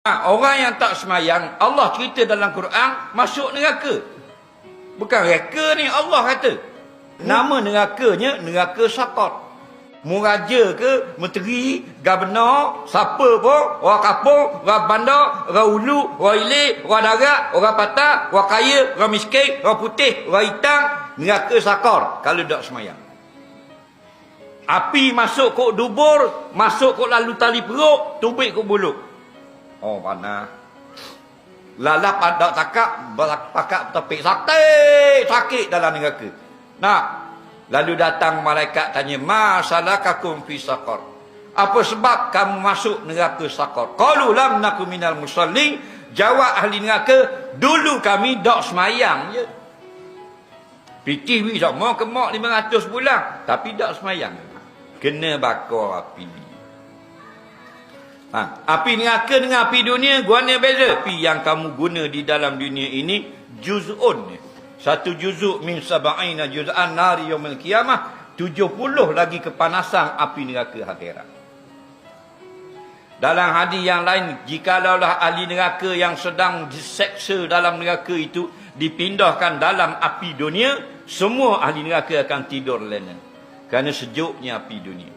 Orang yang tak semayang, Allah cerita dalam Quran, masuk neraka. Bukan reka ni, Allah kata. Nama nerakanya, neraka Saqar. Muraja ke, menteri, governor, siapa pun, orang kampung, orang bandar, orang ulu, orang ilik, orang darat, orang patah, orang kaya, orang miskin, orang putih, orang hitam, neraka Saqar kalau tak semayang. Api masuk kok dubur, masuk kok lalu tali perut, tubik kok mulut. Oh, panas. Lalap ada takak, pakak tepik sakit dalam neraka. Nah, lalu datang malaikat tanya, ma salakakum fi saqar? Apa sebab kamu masuk neraka Saqar? Qalu lam nakum minal musallin. Jawab ahli neraka, dulu kami dak semayang je. Pitih sama kemak 500 bulan, tapi dak semayang. Kena bakar api. Api neraka dengan api dunia, guanya beza. Api yang kamu guna di dalam dunia ini, juz'un. Satu juzuk min sab'ina juz'an nari yaumil qiyamah. 70 lagi kepanasan api neraka akhirat. Dalam hadis yang lain, jikalaulah ahli neraka yang sedang diseksa dalam neraka itu dipindahkan dalam api dunia, semua ahli neraka akan tidur lena. Kerana sejuknya api dunia.